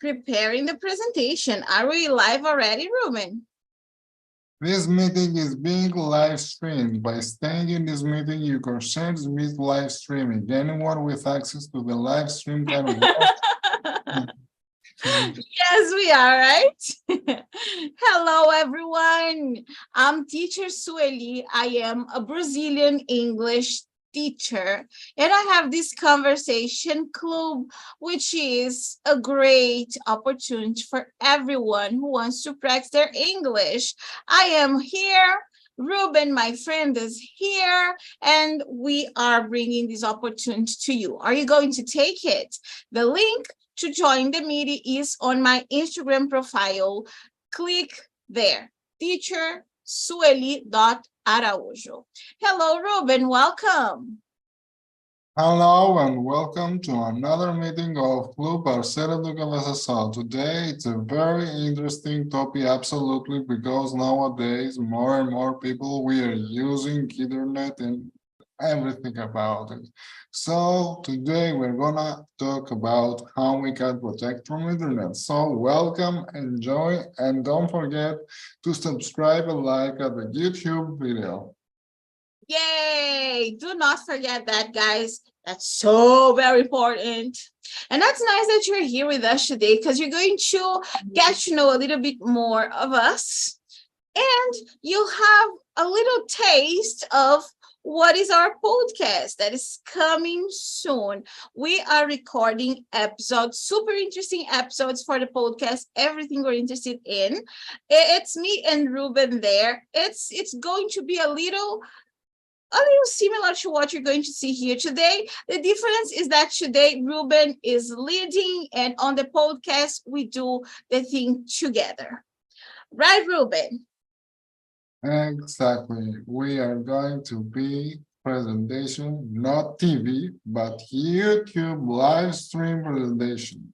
preparing the presentation. Are we live already, Ruben? This meeting is being live streamed. By staying in this meeting, you can share this meet live streaming. Anyone with access to the live stream can watch. Yes, we are, right? Hello, everyone. I'm teacher Sueli. I am a Brazilian English teacher, and I have this conversation club, which is a great opportunity for everyone who wants to practice their English. I am here. Ruben, my friend, is here, and we are bringing this opportunity to you. Are you going to take it? The link to join the meeting is on my Instagram profile. Click there, teachersueli.araújo. Hello, Ruben, welcome. Hello and welcome to another meeting of Clube, Parceiro de Conversação. Today it's a very interesting topic, absolutely, because nowadays more and more people we are using internet and everything about it. So today we're gonna talk about how we can protect from internet. So welcome, enjoy, and don't forget to subscribe and like at the YouTube video. Yay! Do not forget that, guys. That's so very important. And that's nice that you're here with us today because you're going to get to know a little bit more of us. And you have a little taste of what is our podcast that is coming soon. We are recording episodes, super interesting episodes for the podcast, everything we're interested in. It's me and Ruben there. It's going to be a little similar to what you're going to see here today. The difference is that today Ruben is leading, and on the podcast we do the thing together. Right, Ruben? Exactly. We are going to be presentation, not TV, but YouTube live stream presentation.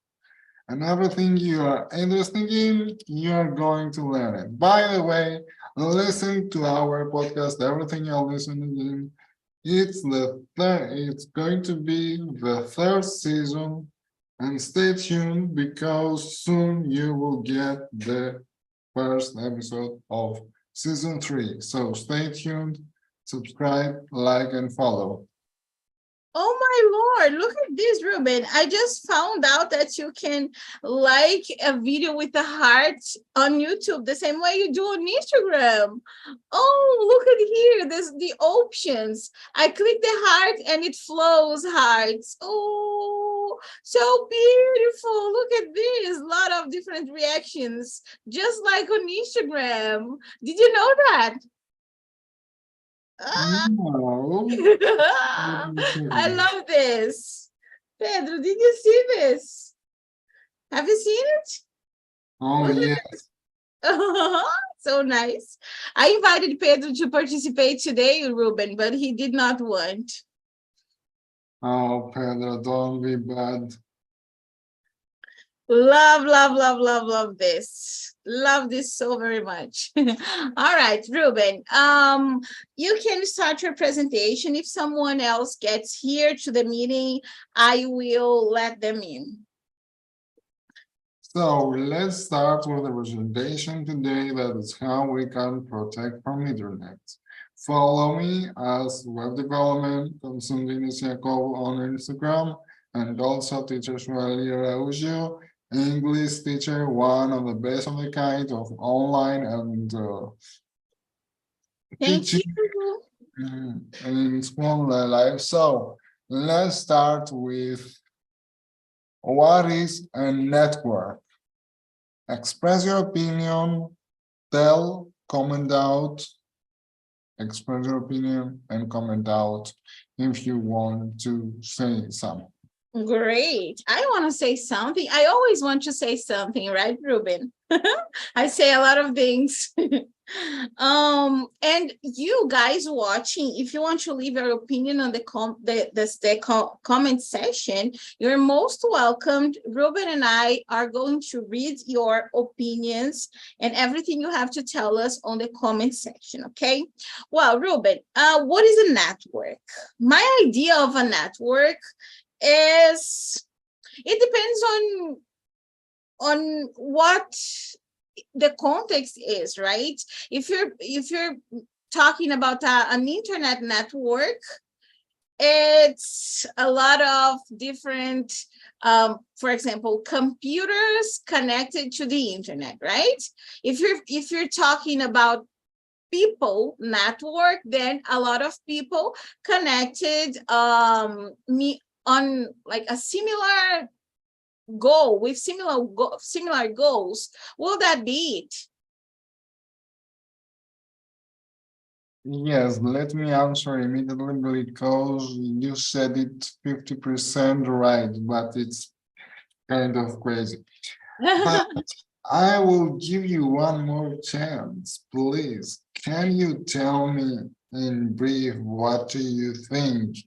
And everything you are interested in, you are going to learn it. By the way, listen to our podcast, everything you're listening in. It's going to be the third season, and stay tuned because soon you will get the first episode of season 3. So stay tuned, subscribe, like, and follow. Oh my Lord, look at this, Ruben. I just found out that you can like a video with a heart on YouTube the same way you do on Instagram. Oh, look at here. There's the options. I click the heart and it flows hearts. Oh, so beautiful. Look at this. A lot of different reactions, just like on Instagram. Did you know that? No. I love this. Pedro, did you see this? Have you seen it? Oh, yes. So nice. I invited Pedro to participate today, Ruben, but he did not want. Oh, Pedro, don't be bad. Love, love, love, love, love this. Love this so very much. All right, Ruben, you can start your presentation. If someone else gets here to the meeting, I will let them in. So let's start with the presentation today. That is how we can protect from internet. Follow me as web development consulting on Instagram, and also teacher Sueli Araújo, English teacher, one of the best of the kind of online and Thank you. in school life. So let's start with what is a network? Express your opinion, tell, comment out, express your opinion and comment out if you want to say something. Great. I want to say something. I always want to say something, right, Ruben? I say a lot of things. And you guys watching, if you want to leave your opinion on the comment section, you're most welcomed. Ruben and I are going to read your opinions and everything you have to tell us on the comment section, okay? Well, Ruben, what is a network? My idea of a network is, it depends on on what the context is, right? If you're talking about an internet network, it's a lot of different, for example, computers connected to the internet, right? If you're talking about people network, then a lot of people connected me on like a similar goal with similar goals. Will that be it? Yes, let me answer immediately because you said it 50% right, but it's kind of crazy. But I will give you one more chance, please. Can you tell me in brief what do you think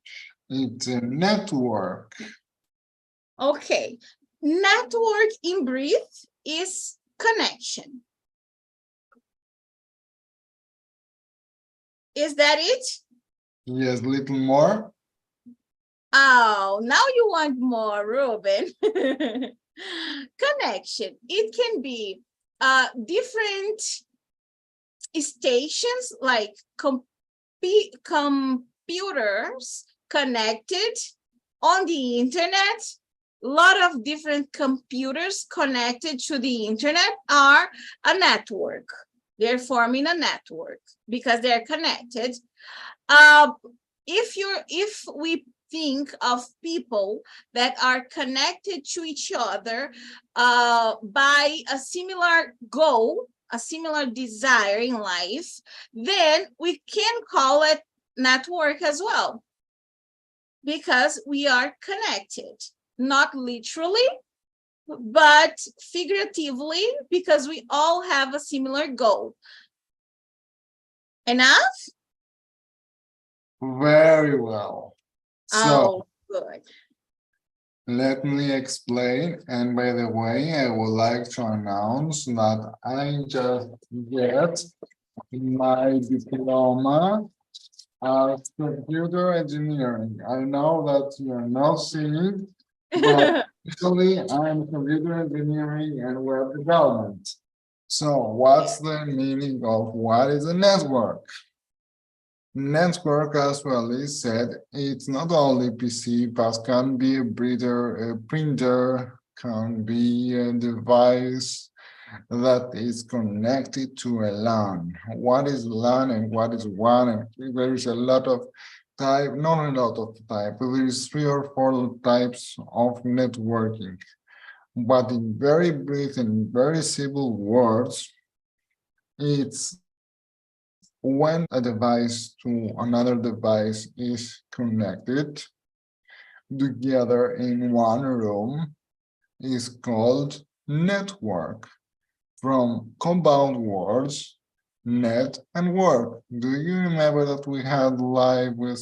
it's a network? Okay, network in brief is connection. Is that it? Yes, little more. Oh, now you want more, Ruben. Connection. It can be different stations like computers connected on the internet. A lot of different computers connected to the internet are a network. They're forming a network because they're connected. If we think of people that are connected to each other by a similar goal, a similar desire in life, then we can call it network as well, because we are connected, not literally, but figuratively, because we all have a similar goal. Enough? Very well. So Oh, good. let me explain. And by the way, I would like to announce that I just get my diploma of computer engineering. I know that you're not seeing, but actually I'm computer engineering and web development. So what's the meaning of what is a network? Network, as well is said, it's not only PC, but can be a printer, can be a device that is connected to a LAN. What is LAN and what is WAN? There is a lot of type, not a lot of type, there is 3 or 4 types of networking. But in very brief and very simple words, it's when a device to another device is connected together in one room is called network. From compound words, net and work. Do you remember that we had live with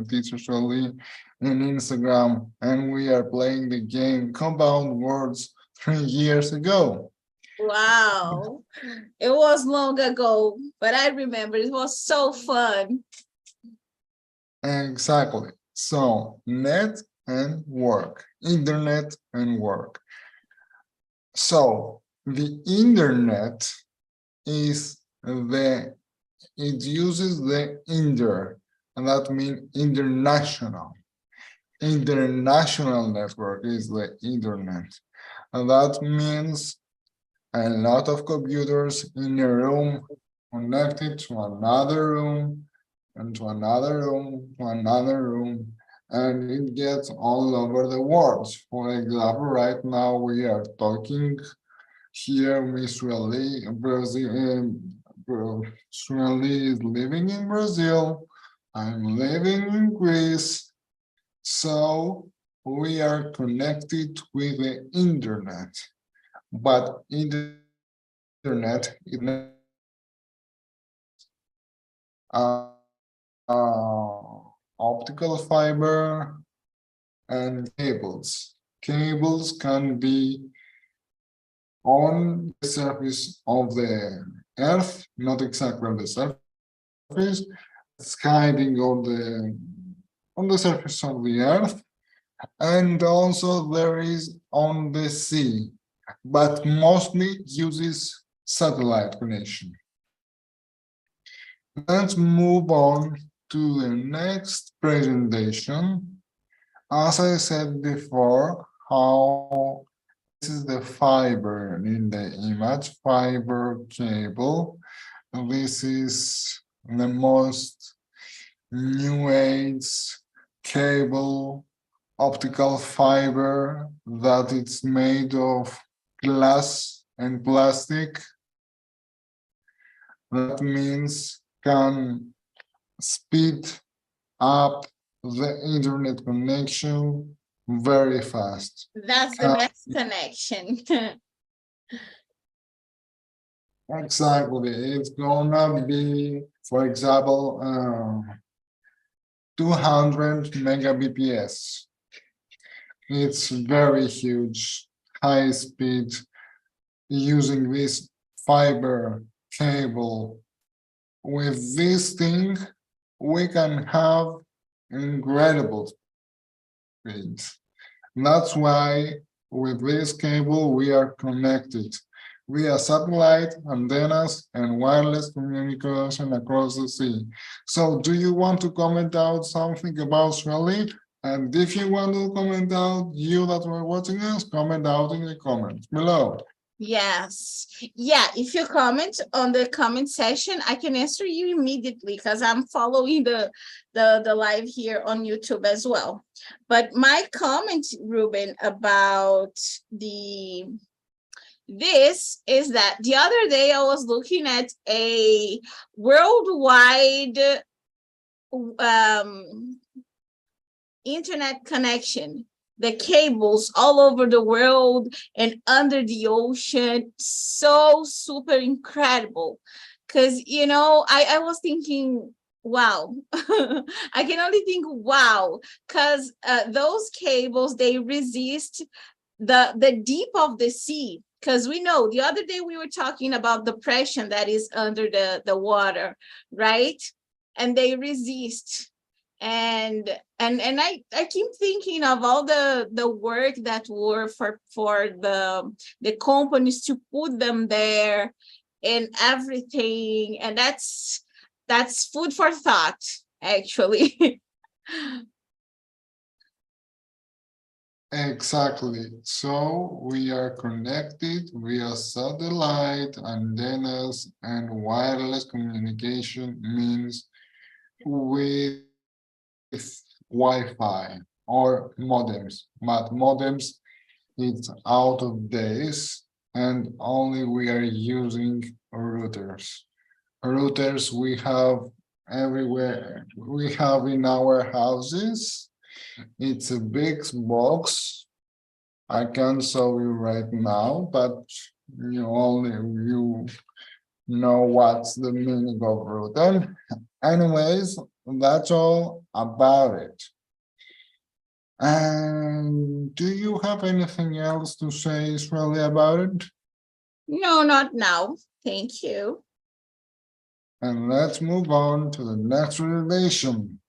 teacher Shirley in Instagram and we are playing the game compound words 3 years ago? Wow. It was long ago, but I remember it was so fun. Exactly. So net and work, internet and work. So the internet is it uses the inter, and that means international. International network is the internet. And that means a lot of computers in a room connected to another room and to another room, to another room, and it gets all over the world. For example, right now we are talking here, Miss Shirley, Brazil, Shirley is living in Brazil. I'm living in Greece. So we are connected with the internet, but internet is uh, optical fiber and cables. Cables can be on the surface of the earth, not exactly on the surface, it's hiding on the surface of the earth, and also there is on the sea. but mostly uses satellite connection. Let's move on to the next presentation. As I said before, how this is the fiber in the image, fiber cable. This is the most new age cable, optical fiber that it's made of glass and plastic. That means can speed up the internet connection very fast. That's the best connection. Exactly. It's gonna be, for example, 200 megabps. It's very huge, high speed. Using this fiber cable, with this thing, we can have incredible speed. That's why with this cable, we are connected via satellite, antennas, and wireless communication across the sea. So do you want to comment out something about Swelly? And if you want to comment out, you that were watching us, comment out in the comments below. Yes. Yeah, if you comment on the comment section, I can answer you immediately because I'm following the live here on YouTube as well. But my comment, Ruben, about this is that the other day I was looking at a worldwide internet connection, the cables all over the world and under the ocean. So super incredible. Because, you know, I was thinking, wow. I can only think, wow, because those cables, they resist the deep of the sea. Because we know the other day we were talking about the pressure that is under the water, right? And they resist. And I keep thinking of all the work that were for the companies to put them there and everything, and that's food for thought, actually. Exactly. So we are connected via satellite, antennas, and wireless communication means with Wi-Fi or modems. But modems, it's out of days, and only we are using routers. Routers we have everywhere. We have in our houses. It's a big box. I can't show you right now, but you know what's the meaning of router. Anyways, that's all about it. And do you have anything else to say, Israeli, about it? No, not now. Thank you. And let's move on to the next relation.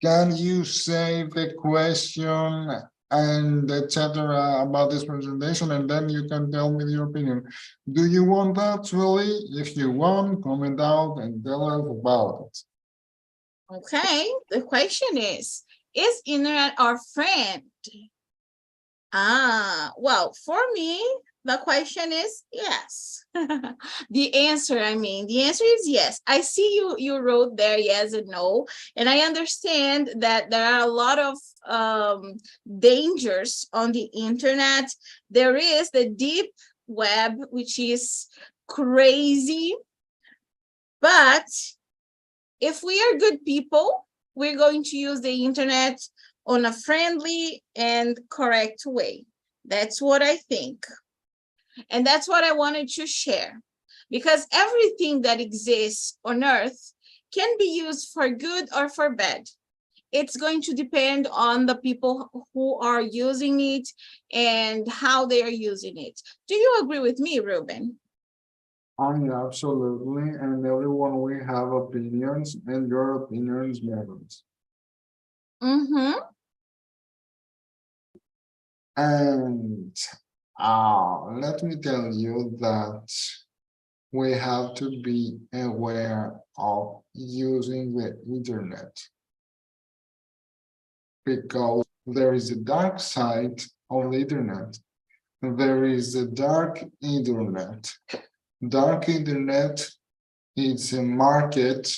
Can you say the question and etc. about this presentation, and then you can tell me your opinion? Do you want that, really? If you want, comment out and tell us about it. Okay, the question is internet our friend? Well, for me, the question is yes. The answer is yes. I see you wrote there yes and no, and I understand that there are a lot of dangers on the internet. There is the deep web, which is crazy, but if we are good people, we're going to use the internet on a friendly and correct way. That's what I think. And that's what I wanted to share. Because everything that exists on Earth can be used for good or for bad. It's going to depend on the people who are using it and how they are using it. Do you agree with me, Ruben? Yeah, absolutely. And everyone, we have opinions, and your opinions matters. Mm-hmm. And let me tell you that we have to be aware of using the internet because there is a dark side of the internet. There is a dark internet. Dark internet is a market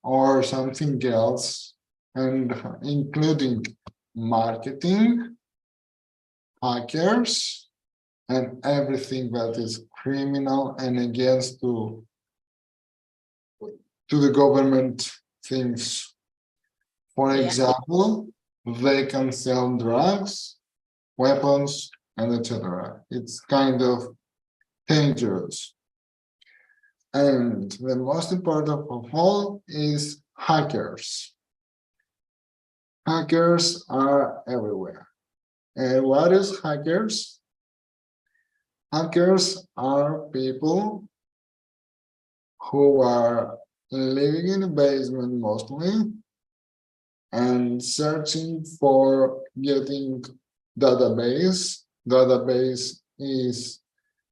or something else, and including marketing, hackers, and everything that is criminal and against to the government things. For Yeah. example, they can sell drugs, weapons, and etc. It's kind of dangerous. And the most important of all is hackers. Hackers are everywhere. And what is hackers? Hackers are people who are living in a basement mostly and searching for getting database. Database is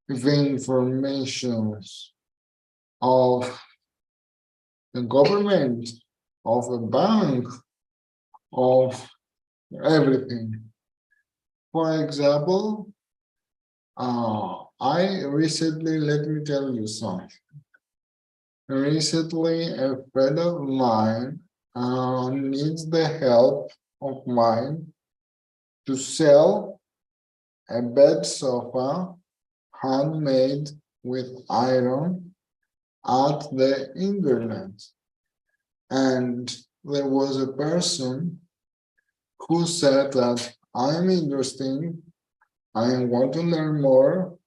the information of the government, of a bank, of everything. For example, I recently, let me tell you something. Recently, a friend of mine needs the help of mine to sell a bed sofa handmade with iron at the internet. And there was a person who said that I'm interested, I want to learn more,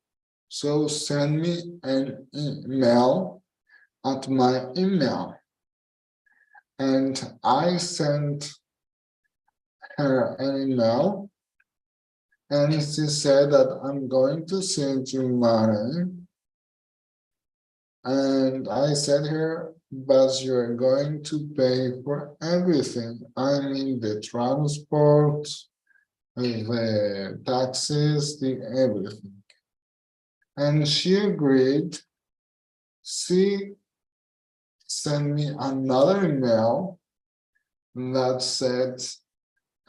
so send me an email at my email. And I sent her an email, and she said that I'm going to send you money. And I said her, but you're going to pay for everything. I mean the transport, the taxes, the everything. And she agreed. She sent me another email that said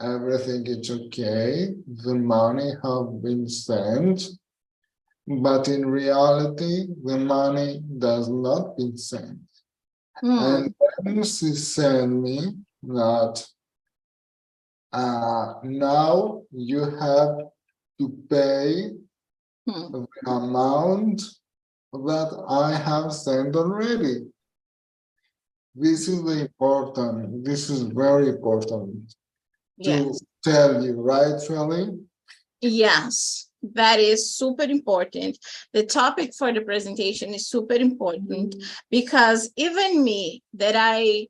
everything is okay, the money have been sent, but in reality, the money does not been sent. And then she sent me that now you have to pay the amount that I have sent already. This is important. This is very important to tell you, right, Shirley? Yes, that is super important. The topic for the presentation is super important because even me, that I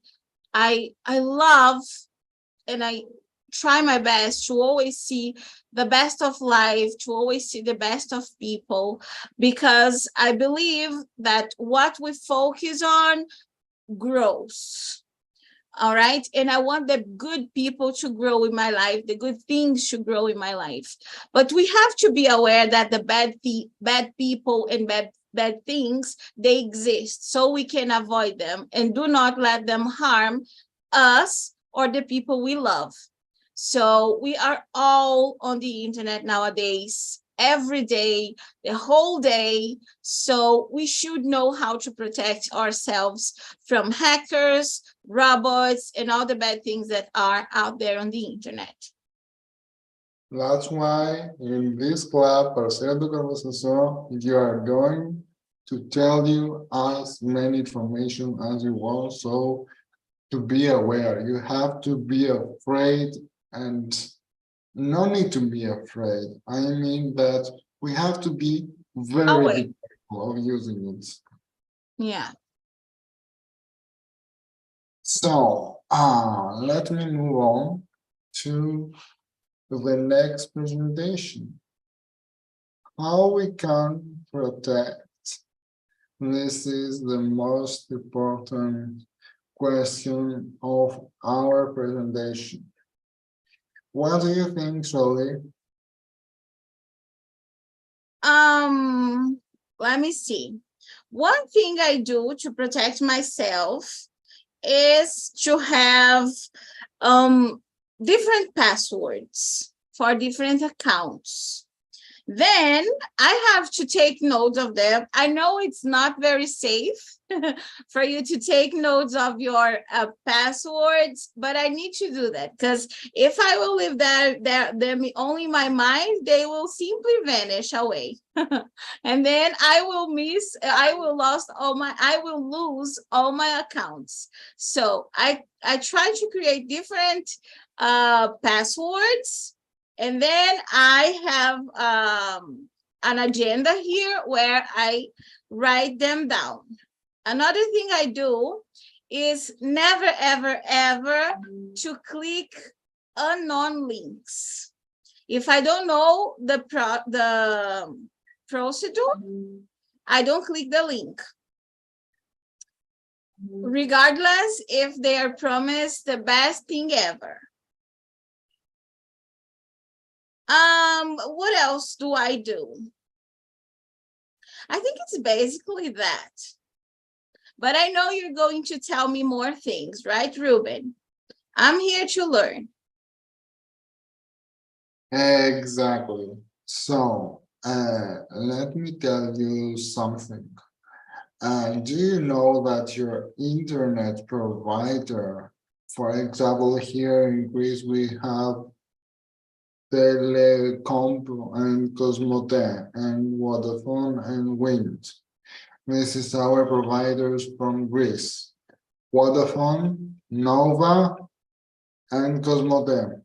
love and I try my best to always see the best of life, to always see the best of people, because I believe that what we focus on grows. All right. And I want the good people to grow in my life, the good things to grow in my life. But we have to be aware that the bad people and bad things, they exist, so we can avoid them and do not let them harm us or the people we love. So we are all on the internet nowadays, every day, the whole day. So we should know how to protect ourselves from hackers, robots, and all the bad things that are out there on the internet. That's why in this club, Parceiro, Conversação, you are going to tell you as many information as you want. So to be aware, you have to be afraid, and no need to be afraid. I mean that we have to be very careful of using it. Yeah. So let me move on to the next presentation. How we can protect. This is the most important question of our presentation. What do you think, Jolie? Let me see. One thing I do to protect myself is to have different passwords for different accounts. Then I have to take notes of them. I know it's not very safe for you to take notes of your passwords, but I need to do that because if I will leave them only in my mind, they will simply vanish away. And then I will lose all my accounts. So I try to create different passwords, and then I have an agenda here where I write them down. Another thing I do is never, ever, ever to click unknown links. If I don't know the procedure, I don't click the link, regardless if they are promised the best thing ever. What else do I do? I think it's basically that. But I know you're going to tell me more things, right, Ruben? I'm here to learn. Exactly. So, let me tell you something. Do you know that your internet provider, for example, here in Greece, we have Telecom and Cosmote and Vodafone and Wind. This is our providers from Greece. Vodafone, Nova, and Cosmote.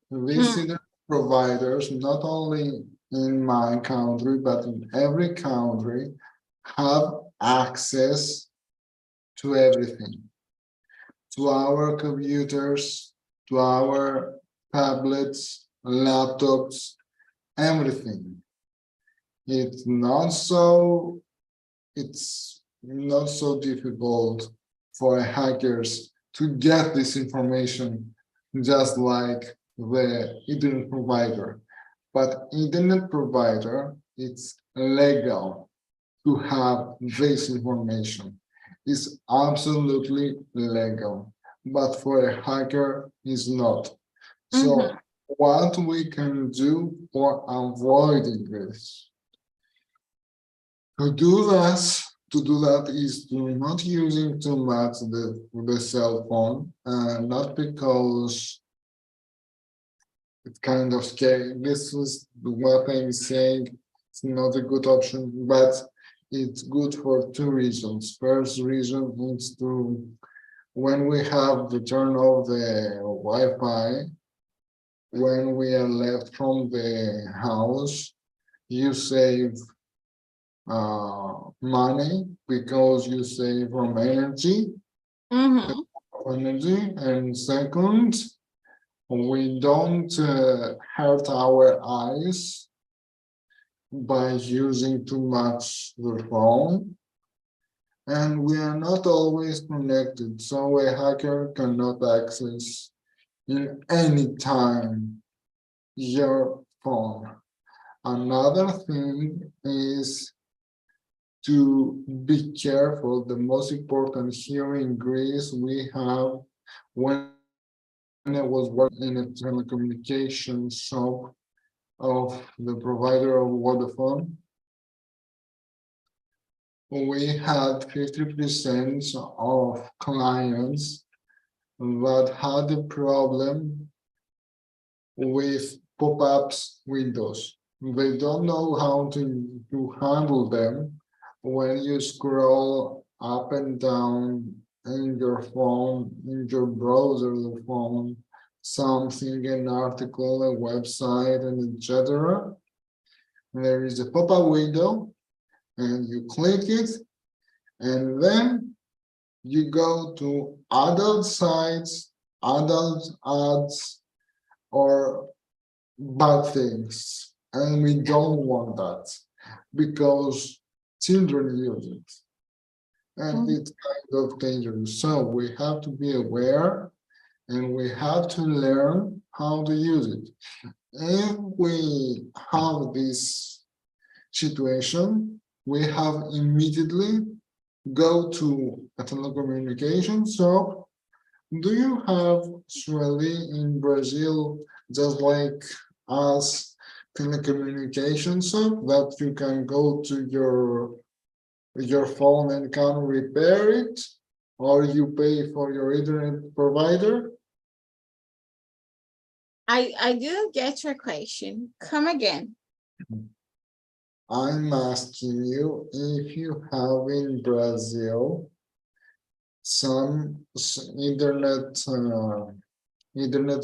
These providers, not only in my country, but in every country, have access to everything, to our computers, to our tablets, laptops, everything. It's not so difficult for hackers to get this information, just like the internet provider. But internet provider, it's legal to have this information. It's absolutely legal, but for a hacker, it's not. So what we can do for avoiding this? To do that is to not using too much the cell phone, not because it's kind of scary. This is what I'm saying. It's not a good option, but it's good for two reasons. First reason is to, when we have to turn off the Wi-Fi, when we are left from the house, you save money because you save from energy. And second, we don't hurt our eyes by using too much the phone, and we are not always connected, so a hacker cannot access in any time your phone. Another thing is to be careful. The most important here in Greece, we have, when I was working in a telecommunications shop of the provider of Vodafone, we had 50% of clients that had a problem with pop-ups windows. They don't know how to handle them. When you scroll up and down in your phone, in your browser, the phone, something, an article, a website, and etc. There is a pop-up window, and you click it, and then you go to adult sites, adult ads, or bad things. And we don't want that because children use it. And it's kind of dangerous. So we have to be aware and we have to learn how to use it. if we have this situation, we have immediately go to a telecommunication shop. Do you have surely in Brazil, just like us, telecommunication shop that you can go to your phone and can repair it, or you pay for your internet provider? I didn't get your question. Come again. I'm asking you if you have in Brazil some internet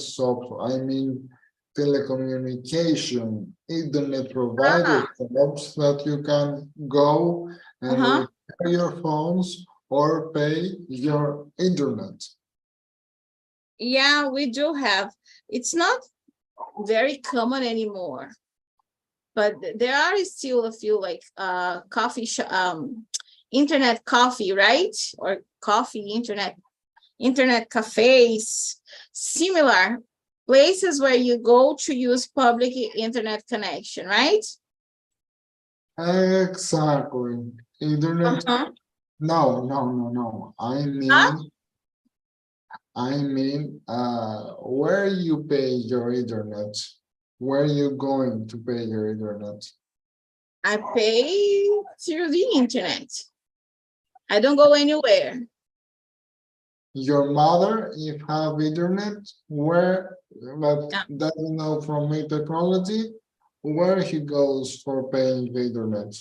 shop, I mean telecommunication internet provider Ah, shops that you can go and uh-huh. repair your phones or pay your internet. Yeah, we do have. It's not very common anymore, but there are still a few like coffee shop, internet coffee, right? Or coffee internet cafes, similar places where you go to use public internet connection, right? Exactly. Internet. Uh-huh. No, no, no, no. Huh? I mean, where you pay your internet? Where you going to pay your internet? I pay through the internet. I don't go anywhere. Your mother, if have internet, where but Yeah. doesn't know from my technology, where he goes for paying the internet.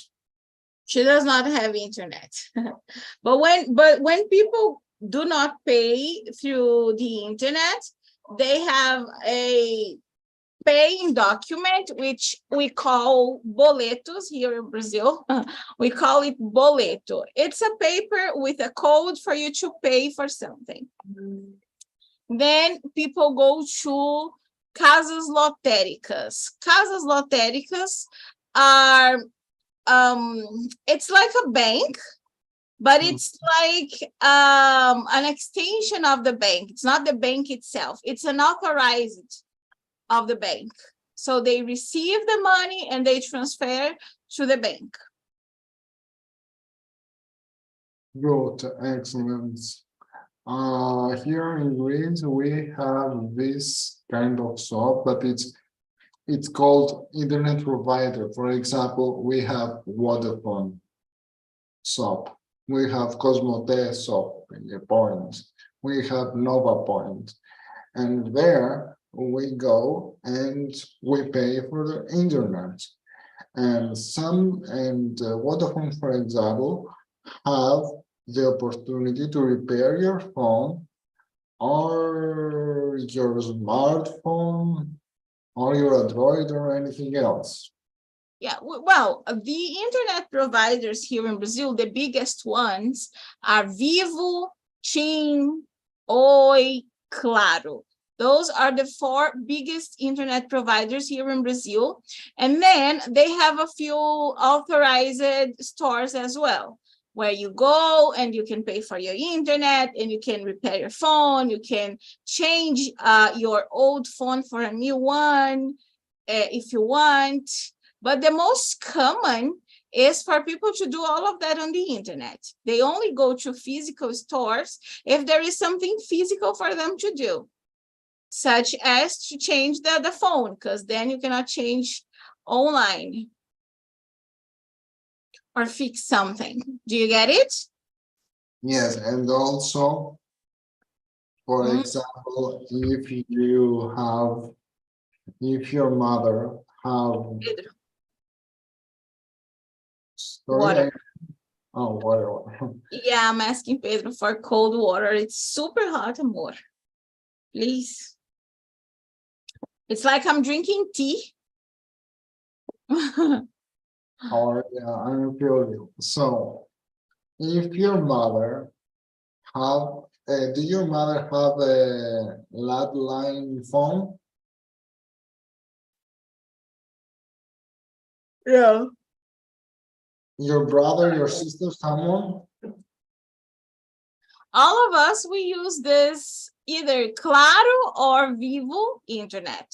She does not have internet. But when people do not pay through the internet, they have a paying document, which we call boletos here in Brazil. We call it boleto. It's a paper with a code for you to pay for something. Then people go to casas lotéricas. Casas lotéricas are it's like a bank, but it's like an extension of the bank. It's not the bank itself. It's an authorized of the bank. So they receive the money and they transfer to the bank. Good, excellent. Here in Greece we have this kind of shop, but it's called internet provider. For example, we have Vodafone shop, we have Cosmote shop in the point, we have Nova Point, and there we go and we pay for the internet. And Vodafone, for example, have the opportunity to repair your phone or your smartphone or your Android or anything else. Yeah, well, the internet providers here in Brazil, the biggest ones are Vivo, TIM, Oi, Claro. Those are the four biggest internet providers here in Brazil. And then they have a few authorized stores as well, where you go and you can pay for your internet and you can repair your phone. You can change your old phone for a new one if you want. But the most common is for people to do all of that on the internet. They only go to physical stores if there is something physical for them to do, such as to change the phone, because then you cannot change online or fix something. Do you get it? Yes, and also, for example, if your mother have, Pedro, sorry, water. oh, water. Yeah, I'm asking Pedro for cold water. It's super hot, amor. Please. It's like I'm drinking tea. Or yeah, I feel you. So, if your mother have, do your mother have a landline phone? Yeah. Your brother, your sister, someone? All of us, we use this either Claro or Vivo internet.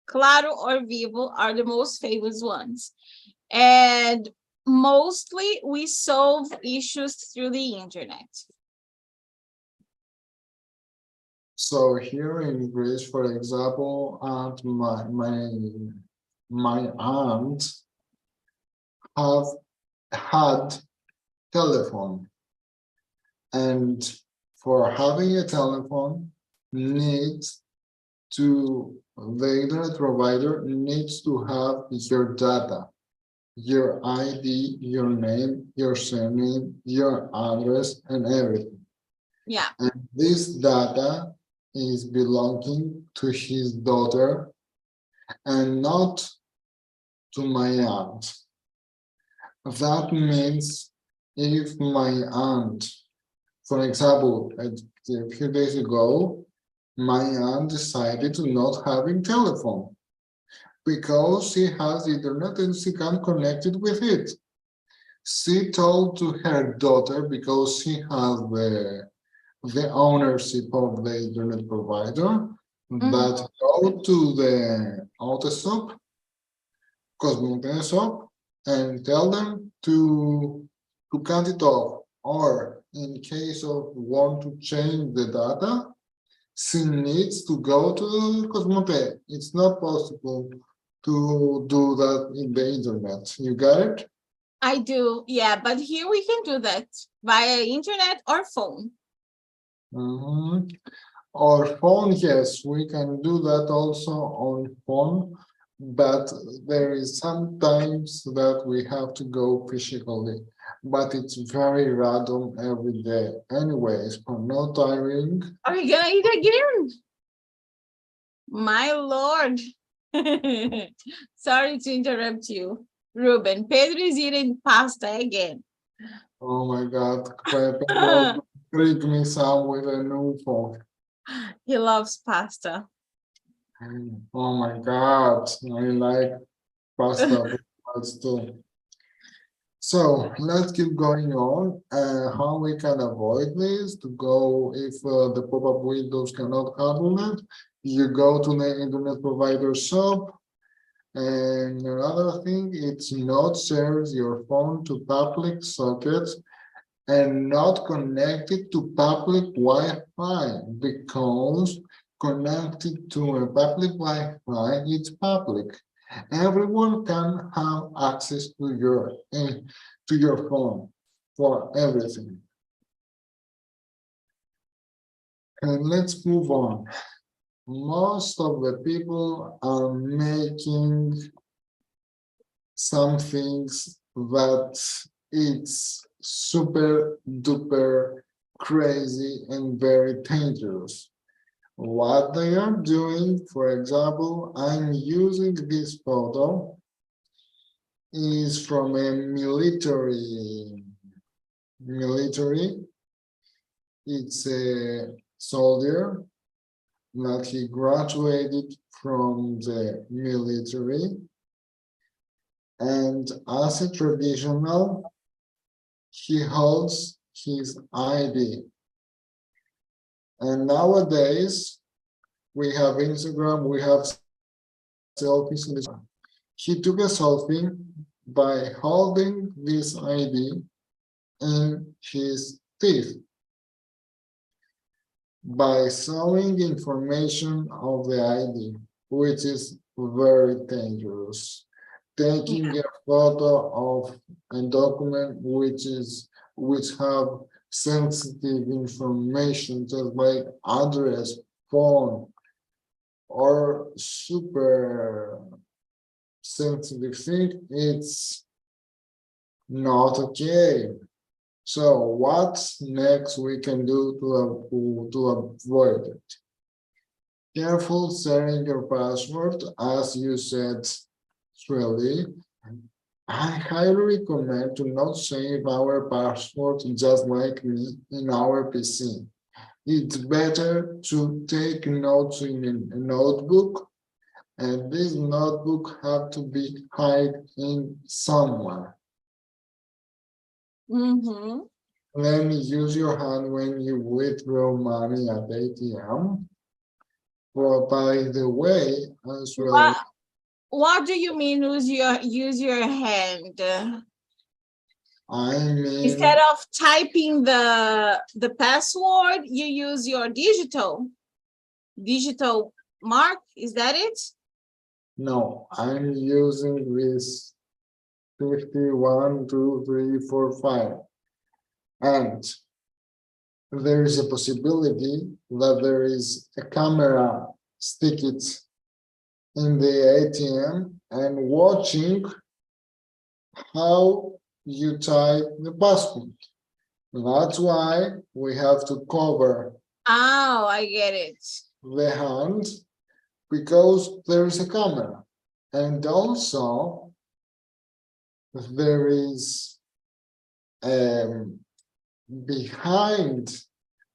Claro or Vivo are the most famous ones. And mostly we solve issues through the internet. So here in Greece, for example, my aunt have had telephone, and for having a telephone needs to the internet provider needs to have your data, your ID, your name, your surname, your address, and everything. Yeah. And this data is belonging to his daughter and not to my aunt. That means if my aunt, for example, a few days ago, my aunt decided to not having telephone because she has internet and she can connect it with it. She told to her daughter, because she has the ownership of the internet provider, that go to the auto shop, cosmetic shop, and tell them to cut it off. Or in case of want to change the data, she needs to go to the cosmetic. It's not possible to do that in the internet. You got it? I do, yeah, but here we can do that via internet or phone. Mhm. Or phone, yes, we can do that also on phone, but there is sometimes that we have to go physically, but it's very random every day. Anyways, for no tiring. Are you gonna eat again? My lord. Sorry to interrupt you, Ruben. Pedro is eating pasta again. Oh my God, Pedro, treat me some with a new phone. He loves pasta. Oh my God, I like pasta too. So let's keep going on. How we can avoid this to go if the pop-up windows cannot handle it. You go to the internet provider shop. And another thing, it's not shares your phone to public sockets and not connected to public Wi-Fi, because connected to a public Wi-Fi, it's public. Everyone can have access to your phone for everything. And let's move on. Most of the people are making some things that it's super duper crazy and very dangerous. What they are doing, for example, I'm using this photo, is from a military. It's a soldier that he graduated from the military, and as a traditional, he holds his ID. And nowadays, we have Instagram, we have selfies in this. He took a selfie by holding this ID in his teeth, by showing information of the ID, which is very dangerous. Taking a photo of a document which have sensitive information, just like address, phone, or super sensitive thing, it's not okay. So what's next we can do to avoid it? Careful sharing your password, as you said, Shirley. I highly recommend to not save our password just like me in our PC. It's better to take notes in a notebook, and this notebook have to be hidden in somewhere. Then use your hand when you withdraw money at ATM. Well, by the way, as well, What do you mean use your hand? I mean, Instead of typing the password, you use your digital mark. Is that it? no, I'm using this 51, 2, 3, 4, 5. And there is a possibility that there is a camera stick it in the ATM and watching how you type the password. That's why we have to cover Oh, I get it. the hand because there is a camera. And also there is behind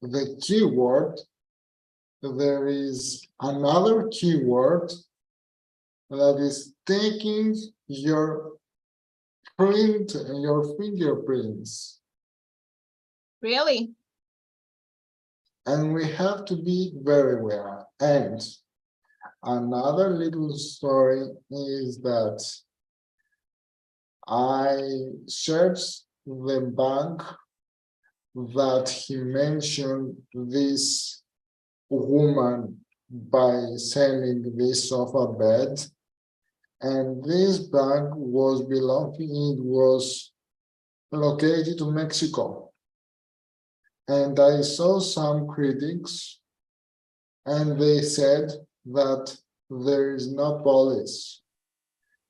the keyword, there is another keyword that is taking your print and your fingerprints. Really? And we have to be very aware. And another little story is that I searched the bank that he mentioned this woman by selling this sofa bed. And this bank was located to Mexico. And I saw some critics and they said that there is no policy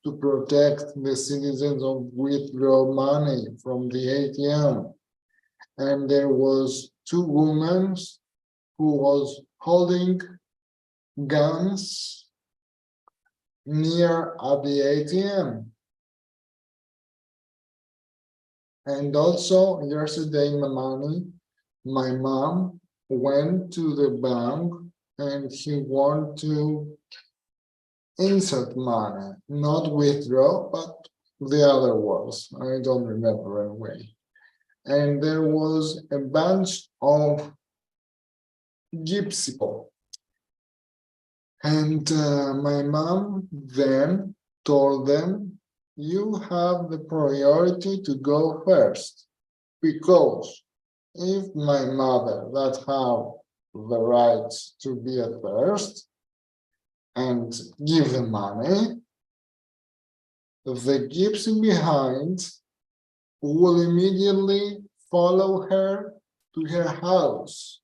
to protect the citizens of withdraw money from the ATM. And there was two women who was holding guns near at the ATM. And also yesterday my mom went to the bank and he wanted to insert money, not withdraw, but the other was, I don't remember anyway. And there was a bunch of gypsy people. And my mom then told them, you have the priority to go first, because if my mother that have the right to be at first and give the money, the gypsy behind will immediately follow her to her house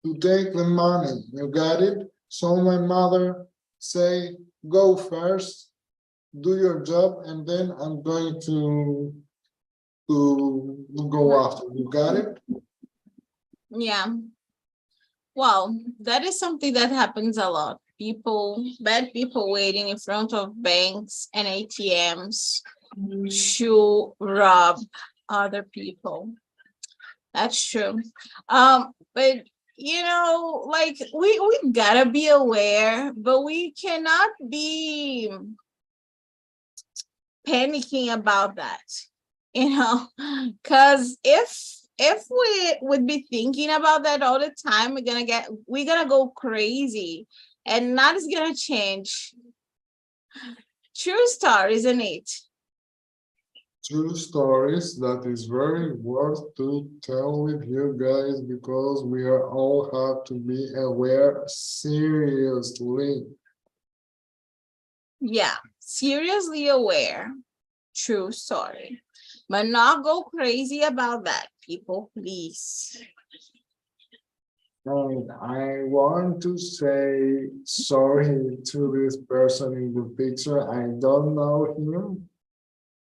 to take the money. You got it? So my mother say, go first, do your job, and then I'm going to go after. You got it? Yeah. Well, that is something that happens a lot. Bad people waiting in front of banks and ATMs to rob other people. That's true. But like we gotta be aware, but we cannot be panicking about that, because if we would be thinking about that all the time, we're gonna go crazy and nothing's gonna change. True story, isn't it? True stories that is very worth to tell with you guys because we are all have to be aware seriously. Yeah, seriously aware. True story. But not go crazy about that, people, please. And I want to say sorry to this person in the picture. I don't know him.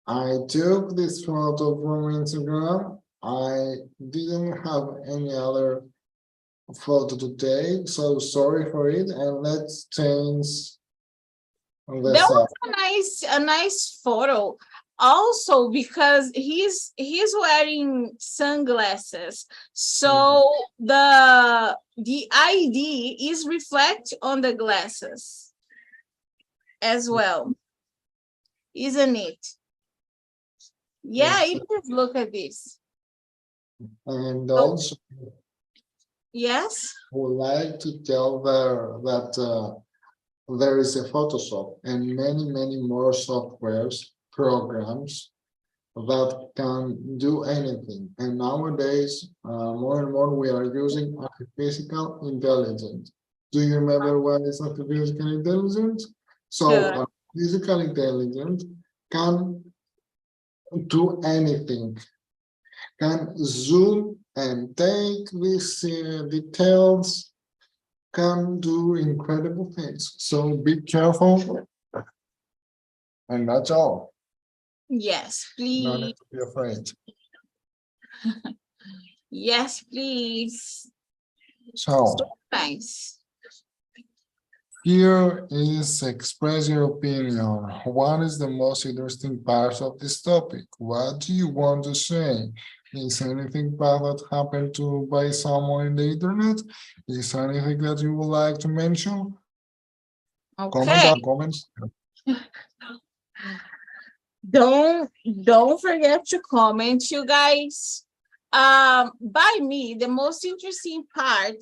I took this photo from Instagram. I didn't have any other photo to take, so sorry for it. And let's change the That was side. a nice photo. Also, because he's wearing sunglasses, so the ID is reflect on the glasses as well, isn't it? Yeah, Yes. it is. Look at this. And So, also Yes. Would like to tell there that there is a Photoshop and many more softwares, programs that can do anything. And nowadays, more and more, we are using artificial intelligence. Do you remember what is artificial intelligence? So, Good. artificial intelligence can do anything, can zoom and take these details, can do incredible things. So be careful, and that's all. Yes, No please. need to be afraid. Yes, please. So So nice. here is express your opinion. What is the most interesting part of this topic? What do you want to say? Is anything bad that happened to by someone in the internet? Is there anything that you would like to mention? Comment Okay. down comments. Don't forget to comment, you guys. By me, the most interesting part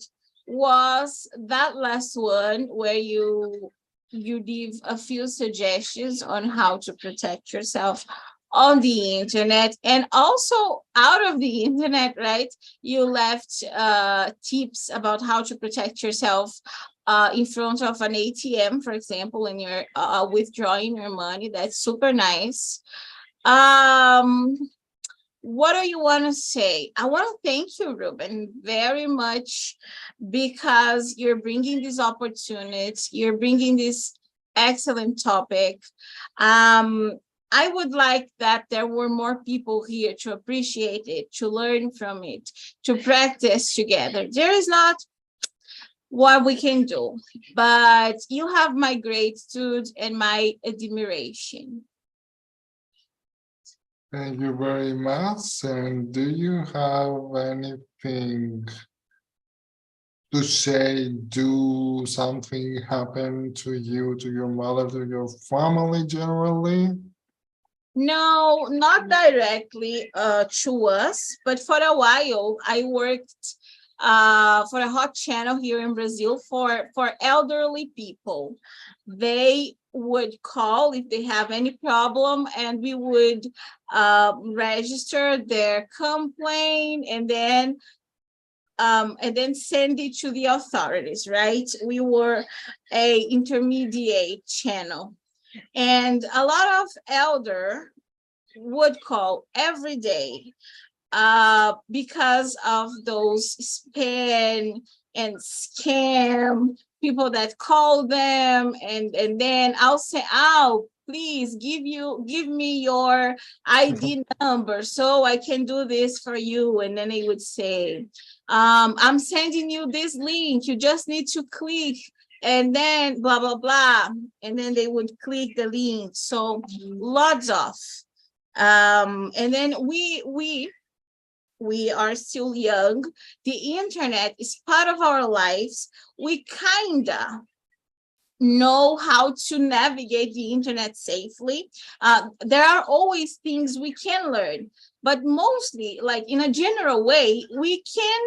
was that last one where you give a few suggestions on how to protect yourself on the internet, and also out of the internet, right? You left tips about how to protect yourself in front of an ATM, for example, and you're withdrawing your money. That's super nice. Um, what do you want to say? I want to thank you, Ruben, very much, because you're bringing this opportunity, you're bringing this excellent topic. I would like that there were more people here to appreciate it, to learn from it, to practice together. There is not what we can do, but you have my gratitude and my admiration. Thank you very much. And do you have anything to say? Do something happen to you, to your mother, to your family generally? No, not directly to us, but for a while I worked for a hot channel here in Brazil for elderly people. They would call if they have any problem, and we would register their complaint, and then send it to the authorities, right? We were a intermediate channel. And a lot of elder would call every day because of those spam and scam people that call them, and then I'll say, oh, please give me your ID number so I can do this for you. And then they would say, I'm sending you this link, you just need to click, and then blah blah blah, and then they would click the link. So lots of and then we are still young. The internet is part of our lives. We kinda know how to navigate the internet safely. There are always things we can learn, but mostly, like in a general way, we can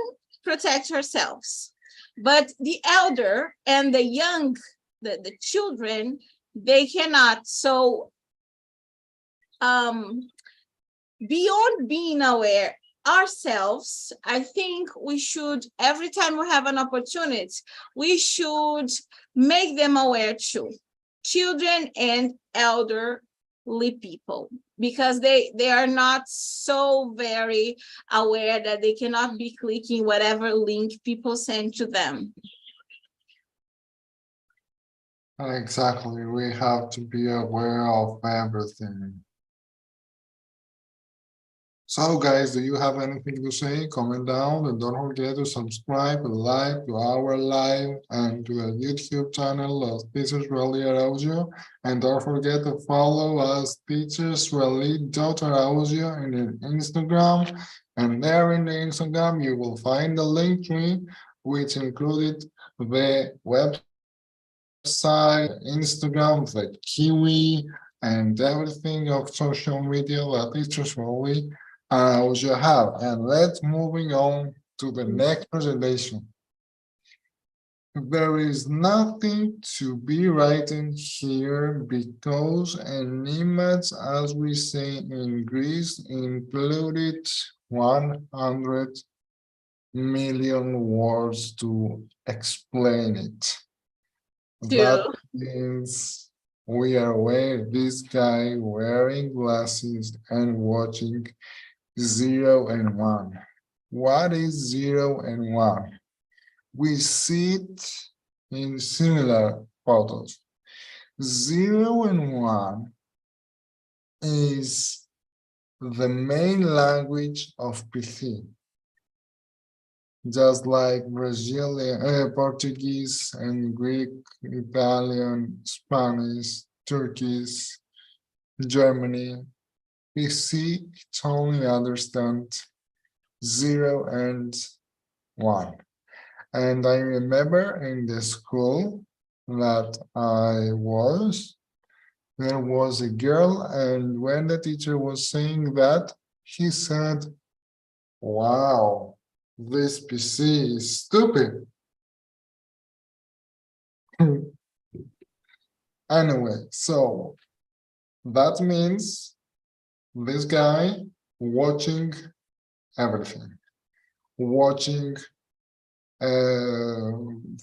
protect ourselves. But the elder and the young, the children, they cannot. So beyond being aware ourselves, I think we should, every time we have an opportunity, we should make them aware too, children and elderly people, because they are not so very aware that they cannot be clicking whatever link people send to them. Exactly. We have to be aware of everything. So guys, do you have anything to say? Comment down, and don't forget to subscribe and like to our live and to the YouTube channel of Teachers Rally Audio. And don't forget to follow us, Teachers Rally Audio, in the Instagram. And there in the Instagram, you will find the link tree, which included the website, Instagram, the Kiwi, and everything of social media that Teachers Rally you have. And let's moving on to the next presentation. There is nothing to be written here because an image, as we say in Greece, included 100 million words to explain it. That means we are aware this guy wearing glasses and watching 0 and 1. What is 0 and 1? We see it in similar photos. 0 and 1 is the main language of PC. Just like Brazilian, Portuguese and Greek, Italian, Spanish, Turkish, Germany, PC only understand 0 and 1. And I remember in the school that there was a girl, and when the teacher was saying that, he said, "Wow, this PC is stupid." Anyway, so that means this guy watching everything, watching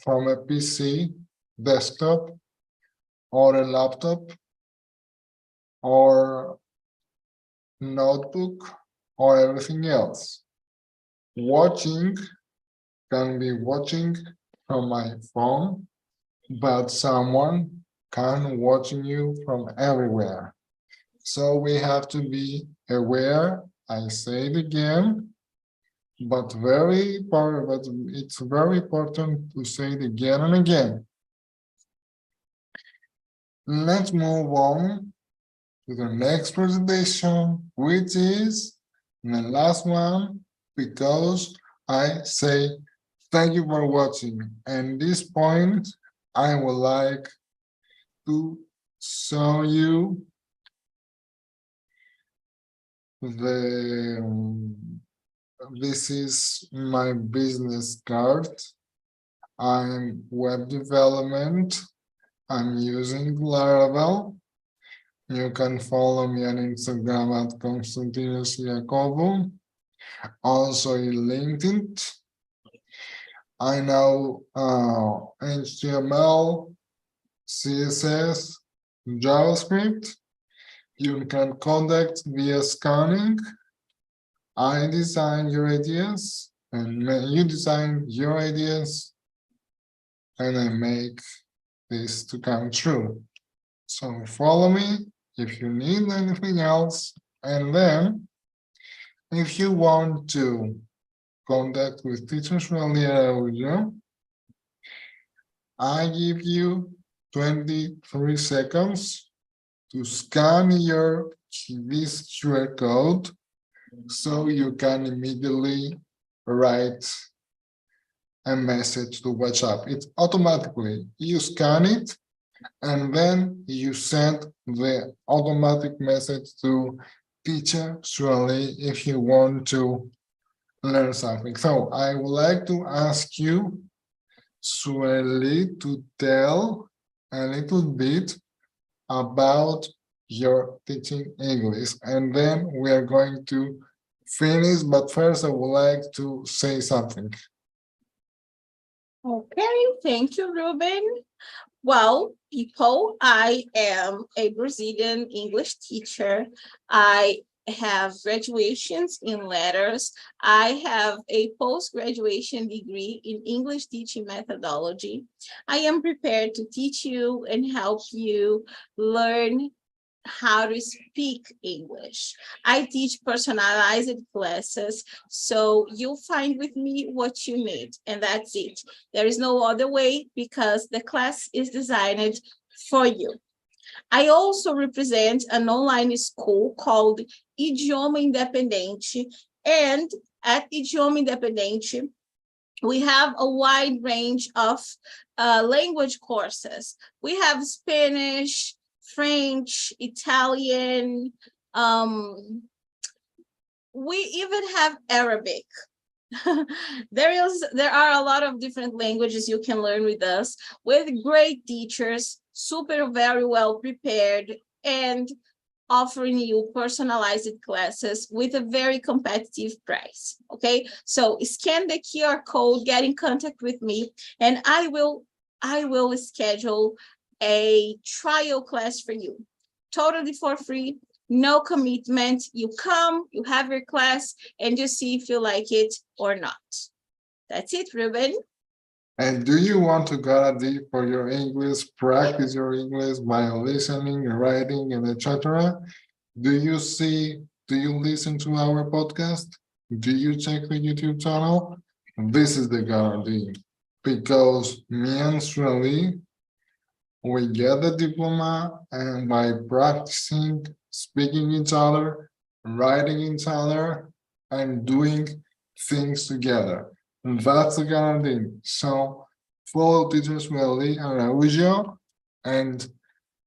from a PC, desktop, or a laptop, or notebook, or everything else. Watching can be watching from my phone, but someone can watching you from everywhere. So we have to be aware. I say it again, but it's very important to say it again and again. Let's move on to the next presentation, which is the last one, because I say thank you for watching. And this point, I would like to show you this is my business card. I'm web development. I'm using Laravel. You can follow me on Instagram at Constantinos Jacobo. Also in LinkedIn. I know HTML, CSS, JavaScript. You can contact via scanning. I design your ideas, and you design your ideas, and I make this to come true. So follow me if you need anything else, and then if you want to contact with Teachers Audio, I give you 23 seconds to scan this QR code so you can immediately write a message to WhatsApp. It's automatically, you scan it, and then you send the automatic message to teacher Shirley if you want to learn something. So I would like to ask you, Shirley, to tell a little bit about your teaching English, and then we are going to finish, but first I would like to say something. Okay, thank you, Ruben. Well, people, I am a Brazilian English teacher. I have graduations in letters. I have a post-graduation degree in English teaching methodology. I am prepared to teach you and help you learn how to speak English. I teach personalized classes, so you'll find with me what you need, and that's it. There is no other way because the class is designed for you. I also represent an online school called Idioma Independente, and at Idioma Independente, we have a wide range of language courses. We have Spanish, French, Italian. We even have Arabic. There are a lot of different languages you can learn with us, with great teachers, super very well prepared, and offering you personalized classes with a very competitive price. Okay, so scan the QR code, get in contact with me, and I will schedule a trial class for you, totally for free, no commitment. You come, you have your class, and you see if you like it or not. That's it, Ruben. And do you want to guarantee for your English, practice your English by listening, writing, and etc.? Do you listen to our podcast? Do you check the YouTube channel? This is the guarantee. Because mensually, we get the diploma, and by practicing, speaking each other, writing each other, and doing things together. That's the guarantee. So follow teachers Welly Araujo and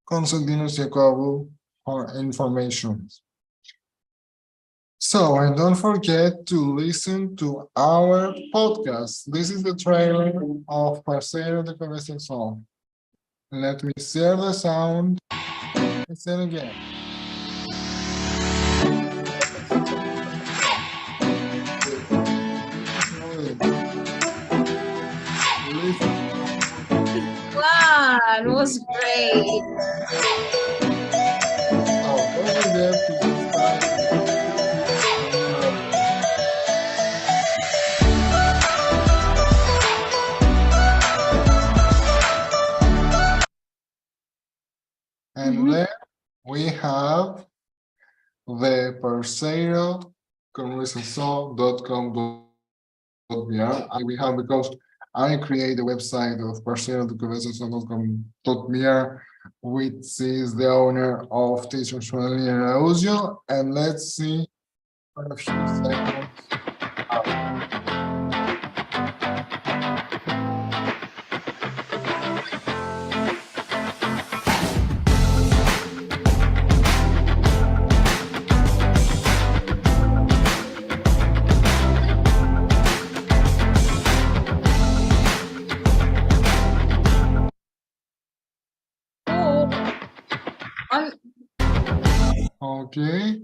Constantino Jacobo for information. So, and don't forget to listen to our podcast. This is the trailer of Parceiro de Conversação. Let me share the sound. Listen again. Wow, it was great. Oh, don't forget to subscribe. And then we have the Parceiro conversação.com.br. We have because I create the website of Parceiro conversação.com.br, which is the owner of Teacher Sueli Araújo. And let's see a few seconds. Okay.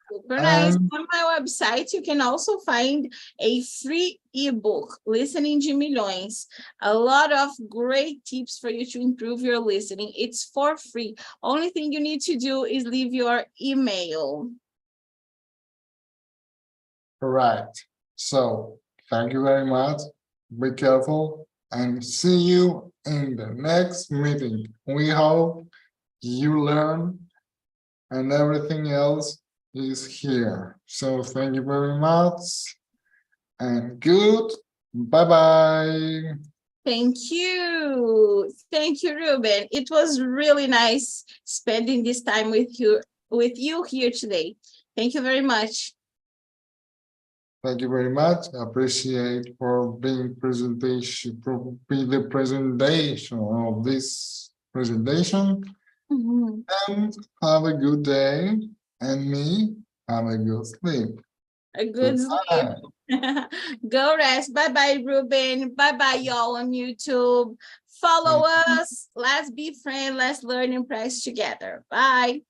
Super nice. On my website, you can also find a free ebook, Listening de Milhões. A lot of great tips for you to improve your listening. It's for free. Only thing you need to do is leave your email. Correct. So thank you very much. Be careful and see you in the next meeting. We hope you learn and everything else is here. So thank you very much and good. Bye-bye. Thank you. Thank you, Ruben. It was really nice spending this time with you here today. Thank you very much. Thank you very much. I appreciate for being the presentation of this presentation. And have a good day. And me, have a good sleep. A good sleep. Go rest. Bye-bye, Ruben. Bye-bye, y'all on YouTube. Follow us. Let's be friends. Let's learn and practice together. Bye.